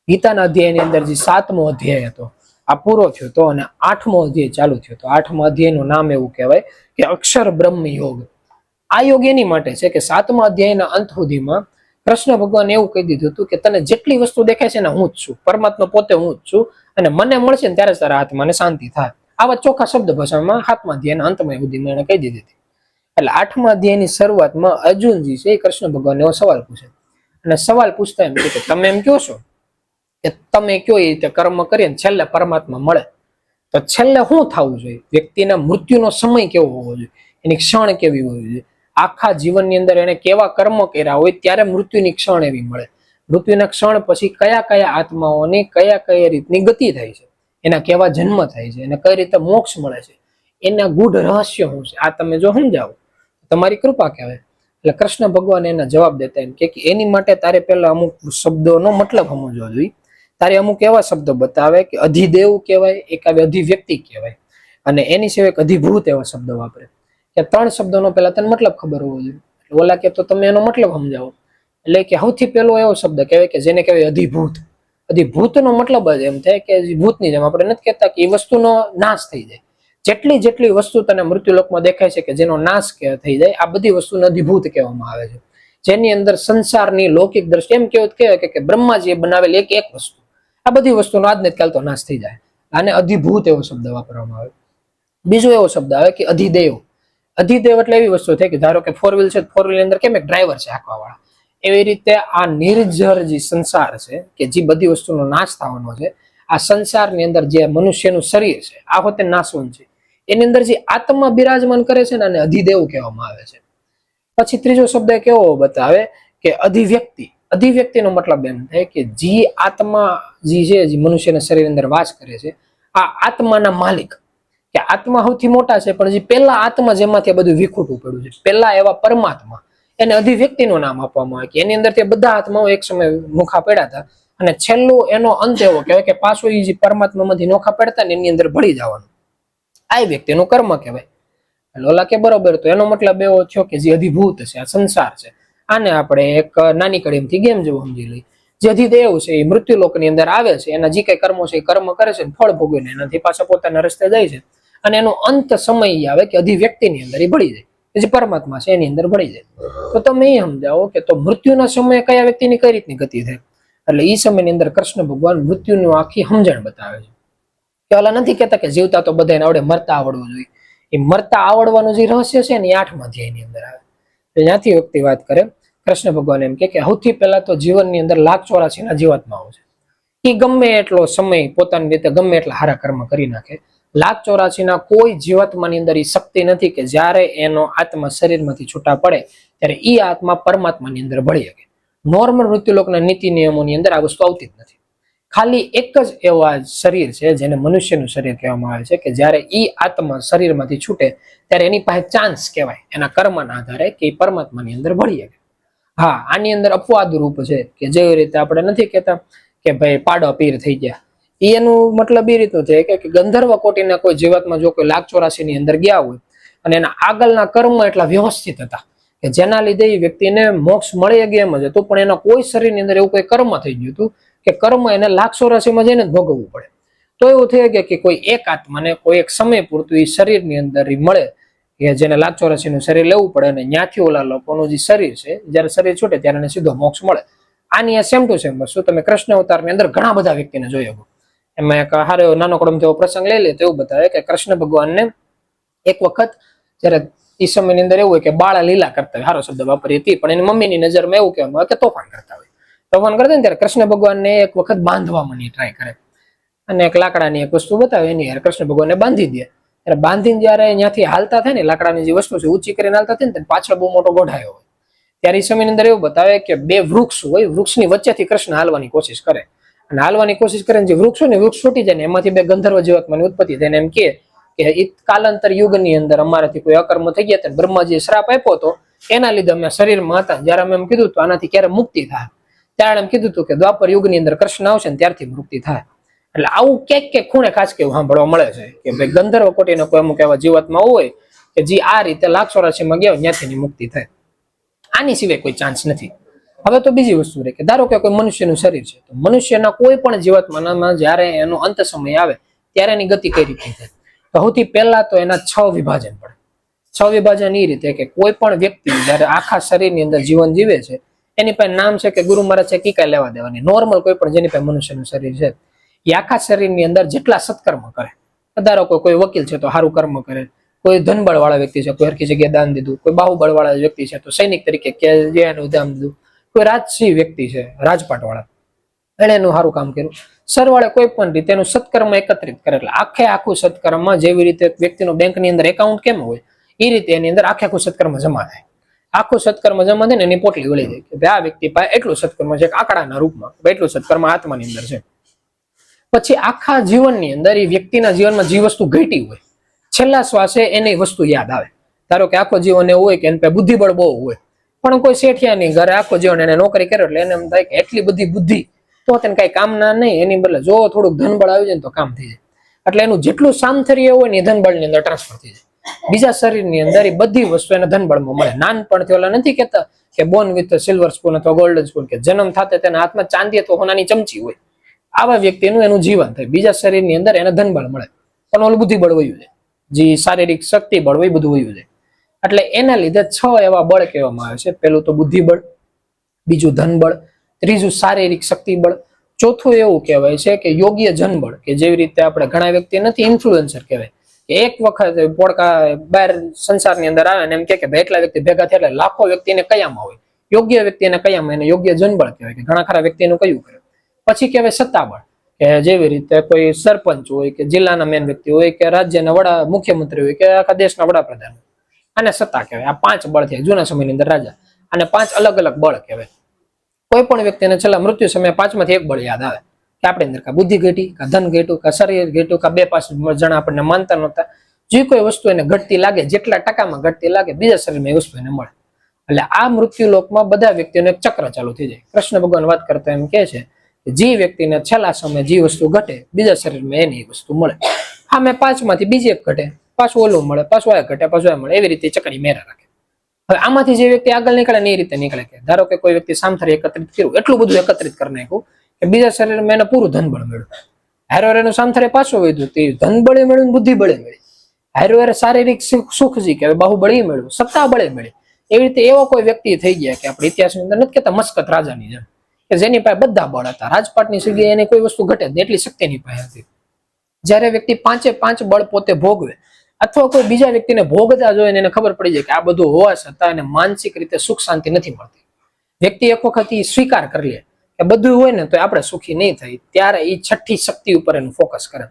ગીતાના અધ્યાયની અંદર જે 7મો અધ્યાય હતો આ પૂરો થયો હતો અને 8મો અધ્યાય ચાલુ થયો હતો. 8મા અધ્યાયનું નામ એવું કહેવાય કે અક્ષર બ્રહ્મ યોગ. આ યોગ એની માટે છે કે 7મા અધ્યાયના અંત સુધીમાં કૃષ્ણ ભગવાન એવું કહી દીધું હતું કે તને જેટલી વસ્તુ દેખાય છે ને હું જ છું, પરમાત્મા પોતે હું જ છું, અને મને મળશે ને ત્યારે જ તારા આત્માને શાંતિ થાય. આવા ચોખ્ખા શબ્દ ભાષામાં 7મા અધ્યાયના અંતમાં સુધીમાં એને કહી દીધી હતી. એટલે 8મા અધ્યાયની શરૂઆતમાં અર્જુનજી છે એ કૃષ્ણ ભગવાન એવો સવાલ પૂછે, અને સવાલ પૂછતા એમ કે તમે એમ કહો છો કે તમે કયો એ રીતે કર્મ કરીએ ને છેલ્લે પરમાત્મા મળે, તો છેલ્લે શું થવું જોઈએ? વ્યક્તિના મૃત્યુનો સમય કેવો હોવો જોઈએ, એની ક્ષણ કેવી હોવી જોઈએ, આખા જીવનની અંદર એને કેવા કર્મ કર્યા હોય ત્યારે મૃત્યુની ક્ષણ એવી મળે, મૃત્યુના ક્ષણ પછી કયા કયા આત્માઓની કયા કયા રીતની ગતિ થાય છે, એના કેવા જન્મ થાય છે, એને કઈ રીતે મોક્ષ મળે છે, એના ગૂઢ રહસ્ય શું છે, આ તમે જો સમજાવો તમારી કૃપા કહેવાય. એટલે કૃષ્ણ ભગવાન એના જવાબ દેતા એમ કે એની માટે તારે પહેલા અમુક શબ્દોનો મતલબ સમજવો જોઈએ. તારે અમુક એવા શબ્દો બતાવે કે અધિદેવ કહેવાય, એક આવે અધિવ્યક્તિ કહેવાય, અને એની સિવાય એક અધિભૂત એવા શબ્દો વાપરે. કે 3 શબ્દોનો પહેલા તને મતલબ ખબર હોવો જોઈએ. ઓલા કે તો તમે એનો મતલબ સમજાવો. એટલે કે સૌથી પહેલો એવો શબ્દ કહેવાય કે જેને કહેવાય અધિભૂત. અધિભૂતનો મતલબ જ એમ થાય કે ભૂતની જેમ આપણે નથી કહેતા કે એ વસ્તુનો નાશ થઈ જાય. જેટલી વસ્તુ તને મૃત્યુલોકમાં દેખાય છે કે જેનો નાશ થઈ જાય, આ બધી વસ્તુને અધિભૂત કહેવામાં આવે છે. જેની અંદર સંસારની લૌકિક દ્રષ્ટિ એમ કહેવાય કે બ્રહ્માજીએ બનાવેલી એક વસ્તુ, આ બધી વસ્તુનો આજને કાલ તો નાશ થઈ જાય. આને અધિભૂત એવો શબ્દ વાપરવામાં આવે. બીજો એવો શબ્દ આવે કે અધિદેવ. અધિદેવ એટલે એવી વસ્તુ થાય કે ધારો કે 4 વ્હીલ છે, 4 વ્હીલ અંદર કેમ એક ડ્રાઈવર છે હાંકવા વાળા, એવી રીતે આ નિર્જર જે સંસાર છે કે જે બધી વસ્તુનો નાશ થવાનો છે, આ સંસારની અંદર જે મનુષ્યનું શરીર છે આ હોતે નાશવંત છે, એની અંદર જે આત્મા બિરાજમાન કરે છે ને આને અધિદેવ કહેવામાં આવે છે. પછી ત્રીજો શબ્દ કેવો બતાવે કે અધિવ્યક્તિ. અધિવ્યક્તિનો મતલબ એમ થાય કે જે આત્મા જે છે જે મનુષ્યના શરીર અંદર વાસ કરે છે, આ આત્માના માલિક, કે આત્મા સૌથી મોટા છે પણ જે પહેલા આત્મા જેમાંથી બધું વિખૂટું પડ્યું છે, પહેલા એવા પરમાત્મા, એને અધિવ્યક્તિનું નામ આપવામાં આવે કે એની અંદર તે બધા આત્માઓ એક સમય નોખા પડ્યા હતા, અને છેલ્લો એનો અંત એવો કહેવાય કે પાછો એ જે પરમાત્મામાંથી નોખા પડતા ને એની અંદર ભળી જવાનું, આ વ્યક્તિનું કર્મ કહેવાય. ઓલા કે બરોબર, તો એનો મતલબ એવો થયો કે જે અધિભૂત છે, આ સંસાર છે, આને આપણે એક નાની કડીમથી ગેમ જેવું સમજી લઈએ. જે અધિદેવ છે એ મૃત્યુલોકની અંદર આવે છે, એના જે કઈ કર્મો છે એ કર્મ કરે છે, ફળ ભોગવીને એનાથી પાછા પોતાના રસ્તે જાય છે, અને એનો અંત સમય આવે કે અધિવ્યક્તિની અંદર એ ભળી જાય, જે પરમાત્મા છે એની અંદર ભળી જાય. તો તમે એ સમજાવો કે તો મૃત્યુના સમયે કયા વ્યક્તિની કઈ રીતની ગતિ થાય? એટલે એ સમયની અંદર કૃષ્ણ ભગવાન મૃત્યુનું આખી સમજણ બતાવે છે. કે ઓલા નથી કહેતા કે જીવતા તો બધાને આવડે, મરતા આવડવું જોઈએ. એ મરતા આવડવાનું જે રહસ્ય છે ને એ 8મા અધ્યાયની અંદર આવે. ત્યાંથી વ્યક્તિ વાત કરે, કૃષ્ણ ભગવાન એમ કે સૌથી પહેલા તો જીવનની અંદર 1,84,000 જીવાત્માઓ છે. એ ગમે એટલો સમય પોતાની રીતે ગમે એટલા સારા કર્મ કરી નાખે, 1,84,000 કોઈ જીવાત્માની અંદર એ શક્તિ નથી કે જ્યારે એનો આત્મા શરીરમાંથી છૂટા પડે ત્યારે એ આત્મા પરમાત્માની અંદર ભળી શકે. નોર્મલ મૃત્યુલોકના નીતિ નિયમોની અંદર આ વસ્તુ આવતી જ નથી. ખાલી એક જ એવા શરીર છે જેને મનુષ્યનું શરીર કહેવામાં આવે છે કે જ્યારે એ આત્મા શરીરમાંથી છૂટે ત્યારે એની પાસે ચાન્સ કહેવાય એના કર્મના આધારે કે એ પરમાત્માની અંદર ભળી શકે. હા, આની અંદર અપવાદ રૂપ છે કે જેવી રીતે આપણે નથી કહેતા કે ભાઈ પાડો પીર થઈ ગયા, એનું મતલબ એ રીતનું છે કે ગંધર્વ કોટીના કોઈ જીવાતમાં જો કોઈ 1,84,000 ની અંદર ગયા હોય અને એના આગળના કર્મ એટલા વ્યવસ્થિત હતા કે જેના લીધે એ વ્યક્તિને મોક્ષ મળી ગયો એમ જ હતું, પણ એના કોઈ શરીરની અંદર એવું કોઈ કર્મ થઈ ગયું હતું કે કર્મ એને 1,84,000 જઈને જ ભોગવવું પડે. તો એવું થઈ ગયા કે કોઈ એક આત્માને કોઈ એક સમય પૂરતું એ શરીરની અંદર મળે કે જેને 1,84,000 નું શરીર લેવું પડે, અને ત્યાંથી ઓલા લોકોનું જે શરીર છે જયારે શરીર છૂટે ત્યારે એને સીધો મોક્ષ મળે. આની સેમ ટુ સેમ વસ્તુ તમે કૃષ્ણ અવતારની અંદર ઘણા બધા વ્યક્તિને જોઈ શકો. એમાં એક હારો નાનો કડમ જેવો પ્રસંગ લઈ લે તો એવું બતાવે કે કૃષ્ણ ભગવાનને એક વખત જયારે એ સમયની અંદર એવું હોય કે બાળા લીલા કરતા હોય, સારો શબ્દ વાપરી હતી, પણ એની મમ્મીની નજરમાં એવું કહેવામાં આવે કે તોફાન કરતા હોય. તોફાન કરતા ને ત્યારે કૃષ્ણ ભગવાનને એક વખત બાંધવા મની ટ્રાય કરે, અને એક લાકડાની એક વસ્તુ બતાવે એની યાર કૃષ્ણ ભગવાનને બાંધી દે. ત્યારે બાંધીને જયારે ત્યાંથી હાલતા થાય ને, લાકડાની જે વસ્તુ છે ઊંચી કરીને હાલતા થાય ને પાછળ બહુ મોટો ગોઢાયો હોય, ત્યારે એ સમયની અંદર એવું બતાવે કે 2 વૃક્ષ હોય, વૃક્ષની વચ્ચેથી કૃષ્ણ હાલવાની કોશિશ કરે, અને હાલવાની કોશિશ કરે જે વૃક્ષ હોય ને વૃક્ષ છૂટી જાય ને એમાંથી 2 ગંધર્વ જીવાત્માની ઉત્પત્તિ થાય. એમ કે કાલાંતર યુગની અંદર અમારાથી કોઈ અકર્મ થઈ ગયા, બ્રહ્માજીએ શ્રાપ આપ્યો હતો, એના લીધે અમે શરીરમાં હતા, જયારે અમે એમ કીધું તો આનાથી ક્યારે મુક્તિ થાય, ત્યારે એમ કીધું હતું કે દ્વાપર યુગની અંદર કૃષ્ણ આવશે ને ત્યારથી મુક્તિ થાય. એટલે આવું ક્યાંક ખૂણે ખાસ કેવું સાંભળવા મળે છે કે ભાઈ ગંધર્વ કોટીના કોઈ અમુક એવા જીવાત્મા હોય કે જે આ રીતે 1,84,000 માં ગયા ત્યાંથી મુક્તિ થાય. આની સિવાય કોઈ ચાન્સ નથી. હવે તો બીજી વસ્તુ રહે કે ધારો કે કોઈ મનુષ્યનું શરીર છે, તો મનુષ્યના કોઈ પણ જીવાત્મામાં જયારે એનો અંત સમય આવે ત્યારે એની ગતિ કઈ રીતે થાય? તો સૌથી પહેલા તો એના 6 વિભાજન પડે. 6 વિભાજન એ રીતે કે કોઈ પણ વ્યક્તિ જયારે આખા શરીરની અંદર જીવન જીવે છે, એની પાસે નામ છે કે ગુરુ મહારાજ છે, કઈ લેવા દેવાની. નોર્મલ કોઈ પણ જેની પાસે મનુષ્યનું શરીર છે, એ આખા શરીરની અંદર જેટલા સત્કર્મ કરે, ધારો કોઈ વકીલ છે તો સારું કર્મ કરે, કોઈ ધનબળ વાળા વ્યક્તિ છે, કોઈ હરકી જગ્યાએ દાન દીધું, કોઈ બાહુબળ વાળા વ્યક્તિ છે તો સૈનિક તરીકે કે જે એનું દાન દીધું, કોઈ રાજસી વ્યક્તિ છે, રાજપાટ વાળા, એને એનું સારું કામ કર્યું. સરવાળે કોઈ પણ રીતે એનું સત્કર્મ એકત્રિત કરે, એટલે આખું સત્કર્મમાં જેવી રીતે વ્યક્તિનું બેંકની અંદર એકાઉન્ટ કેમ હોય એ રીતે એની અંદર આખું સત્કર્મ જમા થાય. આખું સત્કર્મ જમા થાય ને એની પોટલી વળી જાય કે આ વ્યક્તિ પાસે એટલું સત્કર્મ છે, આંકડાના રૂપમાં એટલું સત્કર્મ આત્માની અંદર છે. પછી આખા જીવનની અંદર એ વ્યક્તિના જીવનમાં જે વસ્તુ ઘટી હોય, છેલ્લા શ્વાસે એની વસ્તુ યાદ આવે. ધારો કે આખો જીવન એવું હોય કે એને બુદ્ધિબળ બહુ હોય, પણ કોઈ શેઠિયાની ઘરે આખો જીવન એને નોકરી કરે એટલે એને એમ થાય કે એટલી બધી બુદ્ધિ તો તેને કઈ કામના નહીં, એની બદલે જો થોડુંક ધનબળ આવી જાય તો કામ થઈ જાય. એટલે એનું જેટલું સામથર્ય હોય ને એ ધનબળની અંદર ટ્રાન્સફર થઈ જાય. બીજા શરીરની અંદર એ બધી વસ્તુ એને ધનબળમાં મળે. નાનપણથી ઓલા નથી કેતા કે બોર્ન વિથ સિલ્વર સ્પૂન અથવા ગોલ્ડન સ્પૂન, કે જન્મ થતા તેના હાથમાં ચાંદી અથવા સોનાની ચમચી હોય. આવા વ્યક્તિનું એનું જીવન થાય. બીજા શરીરની અંદર એને ધનબળ મળે, પણ ઓલું બુદ્ધિબળ વયું જાય, જે શારીરિક શક્તિ બળ હોય બધું વયું જાય. એટલે એના લીધે 6 એવા બળ કહેવામાં આવે છે. પેલું તો બુદ્ધિબળ, બીજું ધનબળ, ત્રીજું શારીરિક શક્તિ બળ, ચોથું એવું કહેવાય છે કે યોગ્ય જનબળ, કે જેવી રીતે આપણે ઘણા વ્યક્તિ નથી ઇન્ફ્લુએન્સર કહેવાય કે એક વખત પોડકા બહાર સંસારની અંદર આવે ને એમ કે ભાઈ એટલા વ્યક્તિ ભેગા થયા એટલે લાખો વ્યક્તિને કયામાં હોય. યોગ્ય વ્યક્તિને કયામાં, એને યોગ્ય જનબળ કહેવાય કે ઘણા ખરા વ્યક્તિનું કયું કરે. પછી કહેવાય સત્તાબળ, કે જેવી રીતે કોઈ સરપંચ હોય કે જિલ્લાના મેન વ્યક્તિ હોય કે રાજ્યના મુખ્યમંત્રી હોય કે આખા દેશના વડાપ્રધાન હોય, આને સત્તા કહેવાય. આ 5 બળ થયા જૂના સમયની અંદર રાજા, અને 5 અલગ અલગ બળ કહેવાય. કોઈ પણ વ્યક્તિને છેલ્લા મૃત્યુ સમયે 5માંથી એક બળ યાદ આવે કે આપણે અંદર કા બુદ્ધિ ઘટી, કા ધન ઘટ્યું, કા શરીર ઘટ્યું, કા 2-5 જણા આપણને માનતા નહોતા. જે કોઈ વસ્તુ એને ઘટતી લાગે, જેટલા ટકામાં ઘટતી લાગે, બીજા શરીરમાં એ વસ્તુ એને મળે. એટલે આ મૃત્યુ લોકમાં બધા વ્યક્તિઓને એક ચક્ર ચાલુ થઈ જાય. કૃષ્ણ ભગવાન વાત કરતા એમ કે છે કે જે વ્યક્તિને છેલ્લા સમયે જે વસ્તુ ઘટે, બીજા શરીરમાં એની વસ્તુ મળે. હા, મેં 5માંથી બીજી એક ઘટે, પાછું ઓલું મળે, પાછું આ ઘટે, પાછું આ મળે, એવી રીતે ચકડી મેરા રાખે. હવે આમાંથી જે વ્યક્તિ આગળ નીકળે ને એ રીતે નીકળે કે ધારો કે કોઈ વ્યક્તિ સામથર એકત્રિત કર્યું, એટલું બધું એકત્રિત કરી નાખ્યું કે બીજા શરીરમાં એને પૂરું ધનબળ મળ્યું. હારો સામથરે પાછો વધ્યું, તે ધનબળે મળ્યું, બુદ્ધિ બળે મળી. હારો શારીરિક સુખ જી કે બાહુબળી મળ્યું, સત્તા બળે મળી. એવી રીતે એવો કોઈ વ્યક્તિ થઈ ગયા કે આપણે ઇતિહાસની અંદર નથી કેતા મસ્કત રાજાની જેમ, કે જેની પાસે બધા બળ હતા. રાજપાટની જગ્યાએ એને કોઈ વસ્તુ ઘટે જ એટલી શક્તિ એની પાસે હતી. જયારે વ્યક્તિ 5 બળ પોતે ભોગવે અથવા કોઈ બીજા વ્યક્તિને ભોગતા જોઈને એને ખબર પડી જાય કે આ બધું હોવા છતાં એને માનસિક રીતે સુખ શાંતિ નથી મળતી. વ્યક્તિ એક વખત એ સ્વીકાર કરી લે કે બધું હોય ને તો આપણે સુખી નહીં થાય, ત્યારે એ 6ઠી શક્તિ ઉપર એનું ફોકસ કરે.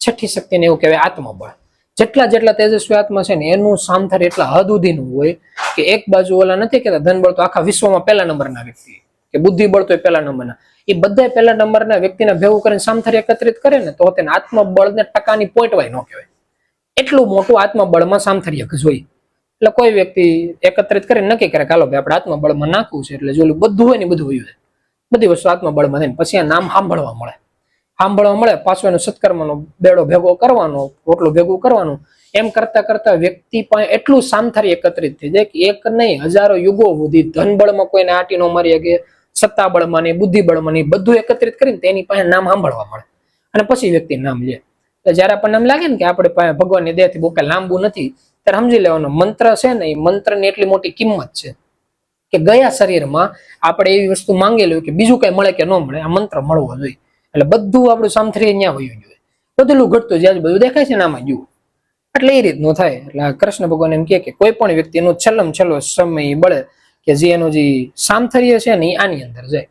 6ઠી શક્તિને એવું કહેવાય આત્મબળ. જેટલા તેજસ્વી આત્મા છે ને એનું સામથર એટલા હદ સુધીનું હોય કે એક બાજુ ઓલા નથી કેતા ધનબળ તો આખા વિશ્વમાં પહેલા નંબરના વ્યક્તિ, કે બુદ્ધિબળ તો પહેલા નંબરના, એ બધા પહેલા નંબરના વ્યક્તિને ભેગું કરીને સામથર એકત્રિત કરે ને તો તેને આત્મબળને ટકાની પોઈન્ટવાય ન કહેવાય. એટલું મોટું આત્મબળમાં સામથર્ય જોઈએ. એટલે કોઈ વ્યક્તિ એકત્રિત કરીને નક્કી કરે કે હાલો ભાઈ આપણે આત્મબળમાં નાખવું છે, એટલે જો બધું હોય ને બધું હોય જાય, બધી વસ્તુ આત્મબળમાં થાય. પછી આ નામ સાંભળવા મળે, પાછો એનો સત્કર્મનો બેડો ભેગો કરવાનો, પોટલું ભેગું કરવાનું. એમ કરતા કરતા વ્યક્તિ પણ એટલું સામથર્ય એકત્રિત થઈ જાય કે એક નહીં હજારો યુગો સુધી ધનબળમાં કોઈને આટી ન મારી શકે, સત્તાબળમાં નહીં, બુદ્ધિબળમાં નહીં, બધું એકત્રિત કરીને તેની પાસે નામ સાંભળવા મળે અને પછી વ્યક્તિ નામ લે. જયારે આપણને એમ લાગે ને કે આપણે પાસે ભગવાનની દયાથી બહુ કઈ લાંબુ નથી, ત્યારે સમજી લેવાનો મંત્ર છે ને એ મંત્રની એટલી મોટી કિંમત છે કે ગયા શરીરમાં આપણે એવી વસ્તુ માંગેલી કે બીજું કઈ મળે કે ન મળે, આ મંત્ર મળવો જોઈએ. એટલે બધું આપણું સામથર્ય ત્યાં વયું જોઈએ, બધું ઘટતું જ્યાં બધું દેખાય છે ને આમાં જુઓ. એટલે એ રીતનું થાય. એટલે કૃષ્ણ ભગવાન એમ કે કોઈ પણ વ્યક્તિનો છેલ્લો સમય બળે કે જે એનું જે સામથર્ય છે ને એ આની અંદર જાય.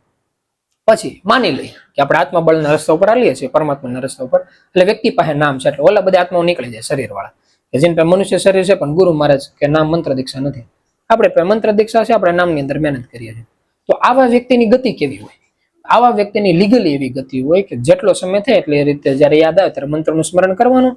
પછી માની લઈએ કે આપણે આત્મબળના રસ્તા ઉપર હાલીએ છીએ, પરમાત્માના રસ્તા ઉપર, એટલે વ્યક્તિ પાસે નામ છે, એટલે ઓલા બધા આત્માઓ નીકળી જાય શરીર વાળા, કે જેને પાસે મનુષ્ય શરીર છે પણ ગુરુ મહારાજ કે નામ મંત્ર દીક્ષા નથી. આપણે પાસે મંત્ર દીક્ષા છે, આપણે નામની અંદર મહેનત કરીએ છીએ. તો આવા વ્યક્તિની ગતિ કેવી હોય? આવા વ્યક્તિની લીગલી એવી ગતિ હોય કે જેટલો સમય થાય એટલે એ રીતે જયારે યાદ આવે ત્યારે મંત્રનું સ્મરણ કરવાનું,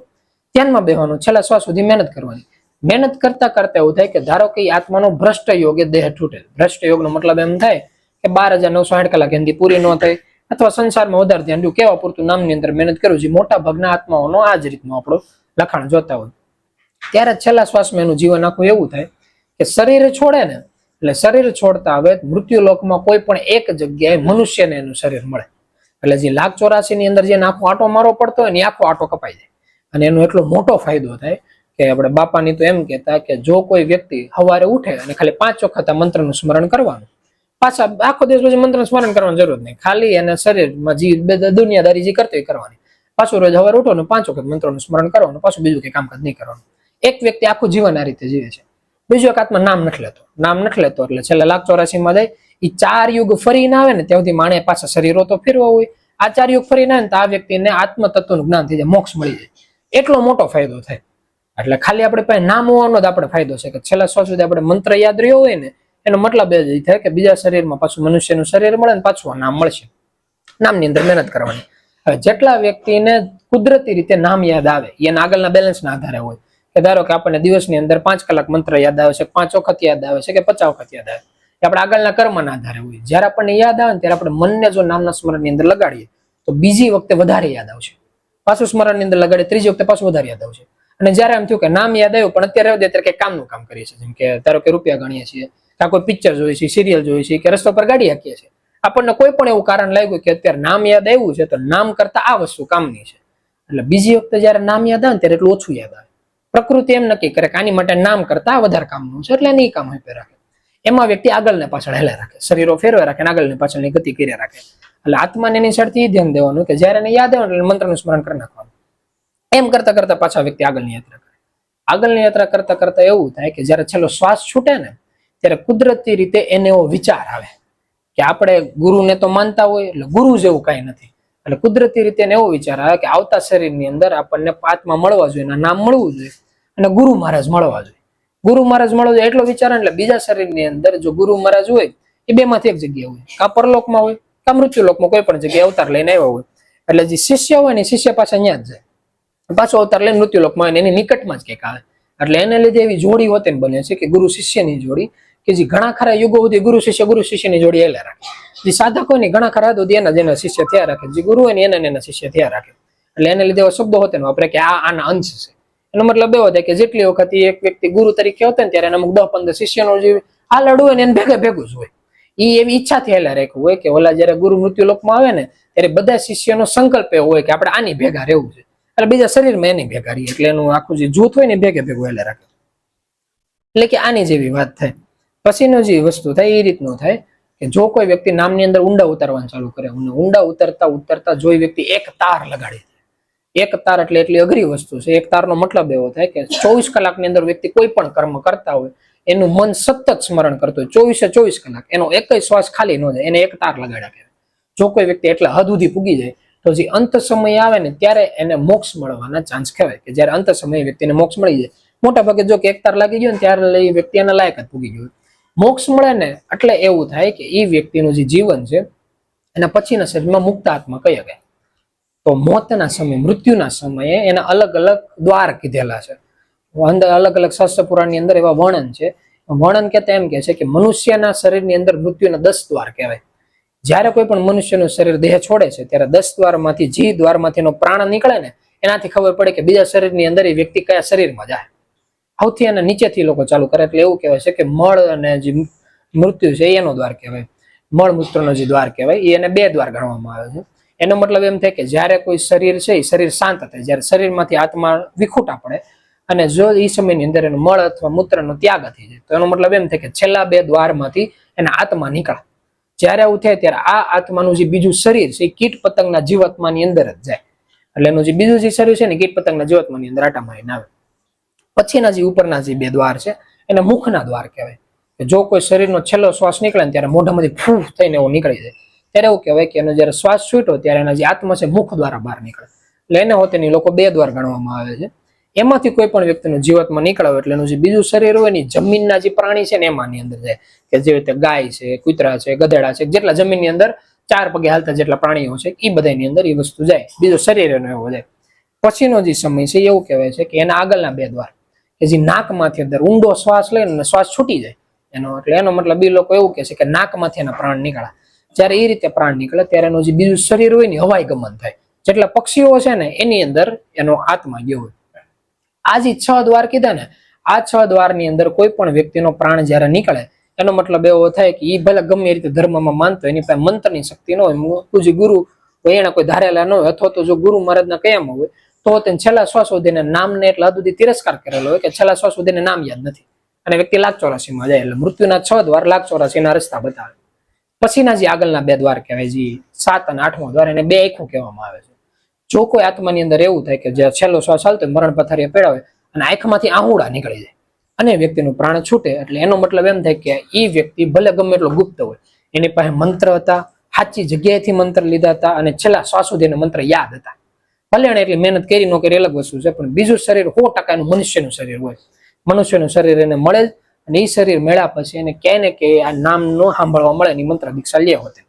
ધ્યાનમાં બેસવાનું, છેલ્લા શ્વાસ સુધી મહેનત કરવાની. મહેનત કરતા કરતા એવું થાય કે ધારો કે આત્માનો ભ્રષ્ટ યોગ એ દેહ તૂટે. ભ્રષ્ટ યોગનો મતલબ એમ થાય કે 12,960 કલાક એનાથી પૂરી ન થાય, અથવા સંસારમાં વધારે ધ્યાન દઉં, કેવા પૂરતું નામની અંદર મહેનત કરું છું. મોટા ભાગના આત્માઓનો આ જ રીતનું આપણું લખાણ જોતા હોય. ત્યારે છેલ્લા શ્વાસમાં એનું જીવન આખું એવું થાય કે શરીર છોડે ને એટલે શરીર છોડતા હવે મૃત્યુ લોકમાં કોઈ પણ એક જગ્યાએ મનુષ્યને એનું શરીર મળે. એટલે જે 1,84,000 ની અંદર જે આખો આટો મારો પડતો હોય ને આખો આટો કપાઈ જાય. અને એનો એટલો મોટો ફાયદો થાય કે આપણે બાપાની તો એમ કહેતા કે જો કોઈ વ્યક્તિ સવારે ઉઠે અને ખાલી 5 વખત આ મંત્રનું સ્મરણ કરવાનું, પાછા આખો દિવસ પછી મંત્રનું સ્મરણ કરવાની જરૂર નહીં, ખાલી એના શરીરમાં જે દુનિયાદારી જે કરતો એ કરવાની, પાછું રોજ સવારે ઉઠો ને 5 વખત મંત્રનું સ્મરણ કરવાનું, પાછું બીજું કઈ કામકાજ નહીં કરવાનું. એક વ્યક્તિ આખું જીવન આ રીતે જીવે છે. બીજો એક આત્મા નામ નથી લેતો એટલે છેલ્લે 1,84,000 માં જાય. એ 4 યુગ ફરીને આવે ને ત્યાં સુધી માણે પાછા શરીરો તો ફેરવા હોય. આ 4 યુગ ફરીને આવે ને તો આ વ્યક્તિને આત્મ તત્વનું જ્ઞાન થઈ જાય, મોક્ષ મળી જાય. એટલો મોટો ફાયદો થાય. એટલે ખાલી આપણે પાસે નામ હોવાનો જ આપણે ફાયદો છે કે છેલ્લા શ્વાસ સુધી આપણે મંત્ર યાદ રહ્યો હોય ને એનો મતલબ એ જ થાય કે બીજા શરીરમાં પાછું મનુષ્યનું શરીર મળે ને પાછું આ નામ મળશે. નામની અંદર મહેનત કરવાની. હવે જેટલા વ્યક્તિને કુદરતી રીતે નામ યાદ આવે એના આગળના બેલેન્સના આધારે હોય કે ધારો કે આપણને દિવસની અંદર 5 કલાક મંત્ર યાદ આવે છે, 5 વખત યાદ આવે છે કે 50 વખત યાદ આવે, એ આપણે આગળના કર્મના આધારે હોય. જ્યારે આપણને યાદ આવે ને ત્યારે આપણે મનને જો નામના સ્મરણની અંદર લગાડીએ તો બીજી વખતે વધારે યાદ આવશે. પાછું સ્મરણની અંદર લગાડીએ ત્રીજી વખતે પાછું વધારે યાદ આવશે. અને જ્યારે એમ થયું કે નામ યાદ આવ્યું પણ અત્યારે અત્યારે કઈ કામનું કામ કરીએ છીએ, જેમ કે ધારો કે રૂપિયા ગણીએ છીએ, કાં કોઈ પિક્ચર જોઈએ છીએ, સિરિયલ જોઈએ છીએ, કે રસ્તો પર ગાડી હાંકીએ છીએ, આપણને કોઈ પણ એવું કારણ લાગ્યું કે અત્યારે નામ યાદ આવ્યું છે તો નામ કરતા આ વસ્તુ કામની છે, એટલે બીજી વખતે જયારે નામ યાદ આવે ત્યારે એટલું ઓછું યાદ આવે. પ્રકૃતિ એમ નક્કી કરે કે આની માટે નામ કરતા વધારે કામનું છે એટલે નહીં કામ આપે રાખે. એમાં વ્યક્તિ આગળ ને પાછળ હેલા રાખે, શરીરો ફેરવે રાખે, આગળ ને પાછળની ગતિ કરી રાખે. એટલે આત્માને એની સાથે ધ્યાન દેવાનું કે જયારે એને યાદ આવે એટલે મંત્રનું સ્મરણ કરી નાખવાનું. એમ કરતા કરતા પાછા વ્યક્તિ આગળની યાત્રા કરે. આગળની યાત્રા કરતા કરતા એવું થાય કે જયારે છેલ્લો શ્વાસ છૂટે ને ત્યારે કુદરતી રીતે એને એવો વિચાર આવે કે આપણે ગુરુને તો માનતા હોય એટલે ગુરુ જેવું કઈ નથી. એટલે કુદરતી રીતે એને એવો વિચાર આવે કે આવતા શરીરની અંદર આપણને આત્મા મળવા જોઈએ, નામ મળવું જોઈએ અને ગુરુ મહારાજ મળવા જોઈએ. ગુરુ મહારાજ મળવા જોઈએ એટલો વિચાર. એટલે બીજા શરીરની અંદર જો ગુરુ મહારાજ હોય એ બે માંથી એક જગ્યા હોય, કાં પરલોકમાં હોય કાં મૃત્યુલોકમાં, કોઈ પણ જગ્યાએ અવતાર લઈને આવ્યા હોય. એટલે જે શિષ્ય હોય ને શિષ્ય પાછા અહીંયા જ જાય, પાછો અવતાર લઈને મૃત્યુલોકમાં હોય એની નિકટમાં જ કંઈક આવે. એટલે એને લીધે એવી જોડી હોતે બને છે કે ગુરુ શિષ્યની જોડી, કે જે ઘણા ખરા યુગો સુધી ગુરુ શિષ્યની જોડી એલા રાખે. જે સાધકો ની ઘણા ખરા સુધી એના શિષ્ય થયા રાખે, જે ગુરુ હોય ને એના શિષ્ય થયા રાખે. એટલે એને લીધે શબ્દો હોતે વાપરે કે આ આના અંશ છે. એનો મતલબ એવો થાય કે જેટલી વખત એક વ્યક્તિ ગુરુ તરીકે હોતે ને ત્યારે એને અમુક 10-15 શિષ્યનો જે આ લડવું હોય ને એને ભેગું જ હોય. એ એવી ઈચ્છાથી એલા રાખ્યું હોય કે ઓલા જયારે ગુરુ મૃત્યુલોકમાં આવે ને ત્યારે બધા શિષ્યનો સંકલ્પ એવો હોય કે આપણે આની ભેગા રહેવું છે, એટલે બીજા શરીરમાં એની ભેગા રહીએ. એટલે એનું આખું જે જૂથ હોય ને ભેગું એલા રાખે. એટલે કે આની જેવી વાત થાય. પછીનો જે વસ્તુ થાય એ રીતનું થાય કે જો કોઈ વ્યક્તિ નામની અંદર ઊંડા ઉતારવાનું ચાલુ કરે, ઊંડા ઉતરતા જો વ્યક્તિ એક તાર લગાડી દે. એક તાર એટલે એટલી અઘરી વસ્તુ છે. એક તારનો મતલબ એવો થાય કે 24 કલાકની અંદર વ્યક્તિ કોઈ પણ કર્મ કરતા હોય એનું મન સતત સ્મરણ કરતો હોય 24 કલાક, એનો એક શ્વાસ ખાલી ન જાય, એને એક તાર લગાડ્યા કહેવાય. જો કોઈ વ્યક્તિ એટલા હદ સુધી પૂગી જાય તો જે અંત સમય આવે ને ત્યારે એને મોક્ષ મળવાના ચાન્સ કહેવાય કે જયારે અંત સમયે વ્યક્તિને મોક્ષ મળી જાય. મોટા ભાગે જો કે એક તાર લાગી ગયો ને ત્યારે વ્યક્તિ એના લાયક જ પૂગી ગયો. મોક્ષ મળે ને એટલે એવું થાય કે એ વ્યક્તિનું જે જીવન છે એના પછીના શરીરમાં મુક્ત આત્મા કહી શકાય. તો મોતના સમયે, મૃત્યુના સમયે એના અલગ અલગ દ્વાર કીધેલા છે. અલગ અલગ શાસ્ત્ર પુરાણની અંદર એવા વર્ણન છે. વર્ણન કહેતા એમ કે છે કે મનુષ્યના શરીરની અંદર મૃત્યુના 10 દ્વાર કહેવાય. જ્યારે કોઈ પણ મનુષ્યનું શરીર દેહ છોડે છે ત્યારે 10 દ્વારમાંથી જે દ્વારમાંથીનો પ્રાણ નીકળે ને એનાથી ખબર પડે કે બીજા શરીરની અંદર એ વ્યક્તિ કયા શરીરમાં જાય. સૌથી એના નીચેથી લોકો ચાલુ કરે. એટલે એવું કહેવાય છે કે મળ અને જે મૃત્યુ છે એનો દ્વાર કહેવાય. મળ મૂત્રનો જે દ્વાર કહેવાય એ એને 2 દ્વાર ગણવામાં આવે છે. એનો મતલબ એમ થાય કે જ્યારે કોઈ શરીર છે એ શરીર શાંત થાય, જ્યારે શરીરમાંથી આત્મા વિખૂટા પડે અને જો એ સમયની અંદર એનો મળ અથવા મૂત્રનો ત્યાગ થઈ જાય તો એનો મતલબ એમ થાય કે છેલ્લા 2 દ્વારમાંથી એના આત્મા નીકળે. જ્યારે આવું થાય ત્યારે આ આત્માનું જે બીજું શરીર છે એ કીટ પતંગના જીવાત્માની અંદર જ જાય. એટલે એનું જે બીજું જે શરીર છે ને કીટ પતંગના જીવાત્માની અંદર આટા મારીને આવે. પછીના જે ઉપરના જે 2 દ્વાર છે એને મુખના દ્વાર કહેવાય. જો કોઈ શરીરનો છેલ્લો શ્વાસ નીકળે ને ત્યારે મોઢામાંથી ફૂફ થઈને એવો નીકળી જાય. ત્યારે એવું કહેવાય કે એનો જયારે શ્વાસ છૂટ્યો ત્યારે એના જે આત્મા છે મુખ દ્વારા બહાર નીકળે. એટલે એને હોતેની લોકો 2 દ્વાર ગણવામાં આવે છે. એમાંથી કોઈ પણ વ્યક્તિનું જીવાત્મા નીકળાવે એટલે એનું જે બીજું શરીર હોય ને જમીનના જે પ્રાણી છે ને એમાંની અંદર જાય. કે જે રીતે ગાય છે, કૂતરા છે, ગધેડા છે, જેટલા જમીનની અંદર 4 પગે હાલતા જેટલા પ્રાણીઓ છે એ બધાની અંદર એ વસ્તુ જાય. બીજો શરીર એનો એવો જાય. પછીનો જે સમય છે એવું કહેવાય છે કે એના આગળના 2 દ્વાર કે જે નાકમાંથી અંદર ઊંડો શ્વાસ લઈને શ્વાસ છૂટી જાય એનો, એટલે એનો મતલબ એ લોકો એવું કહે છે કે નાકમાંથી એના પ્રાણ નીકળે. જ્યારે એ રીતે પ્રાણ નીકળે ત્યારે એનું જે બીજું શરીર હોય ને હવાઈ ગમન થાય. જેટલા પક્ષીઓ છે ને એની અંદર એનો આત્મા ગયો હોય. આ જે 6 દ્વાર કીધા ને આ 6 દ્વારની અંદર કોઈ પણ વ્યક્તિનો પ્રાણ જ્યારે નીકળે એનો મતલબ એવો થાય કે એ ભલે ગમે એ રીતે ધર્મમાં માનતો હોય, એની પાસે મંત્રની શક્તિ ન હોય, પૂજ્ય ગુરુ હોય એના કોઈ ધારેલા ન હોય, અથવા તો જો ગુરુ મહારાજના કયામાં હોય તો તેને છેલ્લા શ્વાસ સુધીને નામને એટલા હદ સુધી તિરસ્કાર કરેલો હોય કે છેલ્લા શ્વાસ સુધીને નામ યાદ નથી, અને વ્યક્તિ લાખ 84માં જાય. એટલે મૃત્યુના 6 દ્વાર લાખ 84ના રસ્તા બતાવે. પછીના જે આગળના 2 દ્વાર કહેવાય, જે 7 અને 8મો દ્વાર, એને 2 આંખો કહેવામાં આવે છે. જો કોઈ આત્માની અંદર એવું થાય કે જે છેલ્લો શ્વાસ ચાલતો મરણ પથારીએ પેડાવે અને આંખમાંથી આહુડા નીકળી જાય અને વ્યક્તિનું પ્રાણ છૂટે, એટલે એનો મતલબ એમ થાય કે એ વ્યક્તિ ભલે ગમે એટલો ગુપ્ત હોય, એની પાસે મંત્ર હતા, સાચી જગ્યાએથી મંત્ર લીધા હતા અને છેલ્લા શ્વાસ સુધી એને મંત્ર યાદ હતા. ભલે એને એટલી મહેનત કરી ન કરી અલગ વસ્તુ છે, પણ બીજું શરીર 100% મનુષ્યનું શરીર હોય. મનુષ્યનું શરીર એને મળે જ, અને એ શરીર મળ્યા પછી એને ક્યાંય ને કે આ નામ ન સાંભળવા મળે એની મંત્ર દીક્ષા લે હોતે.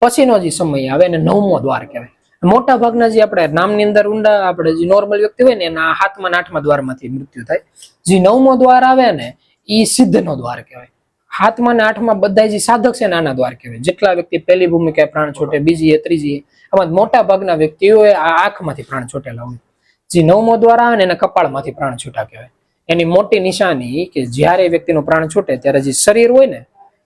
પછીનો જે સમય આવે એને 9મો દ્વાર કહેવાય. મોટા ભાગના જે આપણે નામની અંદર ઊંડા આપણે જે નોર્મલ વ્યક્તિ હોય ને એના 7મા અને 8મા દ્વારમાંથી મૃત્યુ થાય. જે 9મો દ્વાર આવે ને એ સિદ્ધનો દ્વાર કહેવાય. 7મા અને 8મા બધા જે સાધક છે નાના દ્વાર કહેવાય. જેટલા વ્યક્તિ પહેલી ભૂમિકાએ પ્રાણ છોટે, બીજી ત્રીજી, આમાં મોટા ભાગના વ્યક્તિઓએ આ આંખમાંથી પ્રાણ છોટેલા હોય. જે 9મો દ્વાર આવે ને એને કપાળમાંથી પ્રાણ છૂટા કહેવાય. એની મોટી નિશાની કે જ્યારે વ્યક્તિનું પ્રાણ છૂટે ત્યારે જે શરીર હોય ને,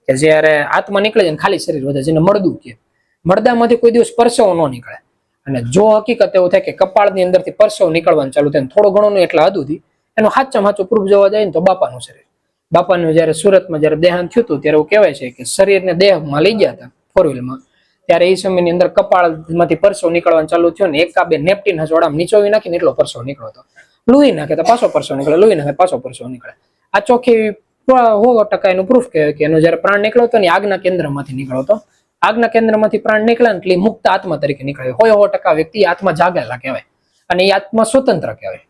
કે જ્યારે આત્મા નીકળે છે ખાલી શરીર વધે, જેને મળદું કહે, મળદામાંથી કોઈ દિવસ પરસેવો ન નીકળે. અને જો હકીકત એવું થાય કે કપાળની અંદરથી પરસેવો નીકળવાનું ચાલુ થાય થોડો ઘણો એટલા હદ સુધી, એનો સાચું પ્રૂફ જોવા જાય ને તો બાપાનું શરીર. બાપાનું જયારે સુરતમાં જયારે દેહાંત થયું હતું ત્યારે એવું કહેવાય છે કે શરીરને દેહમાં લઈ ગયા હતા 4 વ્હીલમાં, ત્યારે એ સમયની અંદર કપાળમાંથી પરસેવો નીકળવાનું ચાલુ થયો ને 1 2 નેપટીન જોડામાં નીચોવી નાખીને એટલો પરસેવો નીકળ્યો હતો. લોહી નાખે તો પાછો પરસેવો નીકળે, લોહી નાખે પાછો પરસેવો નીકળે. આ ચોખ્ખી 100% એનું પ્રૂફ કહેવાય કે એનો જયારે પ્રાણ નીકળ્યો હતો ને આગના કેન્દ્રમાંથી નીકળ્યો હતો. આગના કેન્દ્રમાંથી પ્રાણ નીકળ્યા એટલે મુક્ત આત્મા તરીકે નીકળે. 100% વ્યક્તિ આત્મા જાગેલા કહેવાય અને એ આત્મા સ્વતંત્ર કહેવાય.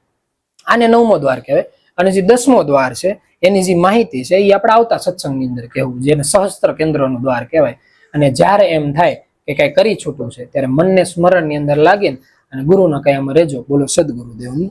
આને 9મો દ્વાર કહેવાય. અને જે 10મો દ્વાર છે એની જે માહિતી છે એ આપણે આવતા સત્સંગની અંદર કહેવું, જેને સહસ્ત્ર કેન્દ્રનો દ્વાર કહેવાય. અને જ્યારે એમ થાય કે કઈ કરી છૂટું છે ત્યારે મનને સ્મરણની અંદર લાગીને અને ગુરુના કયામાં રહેજો. બોલો સદગુરુદેવની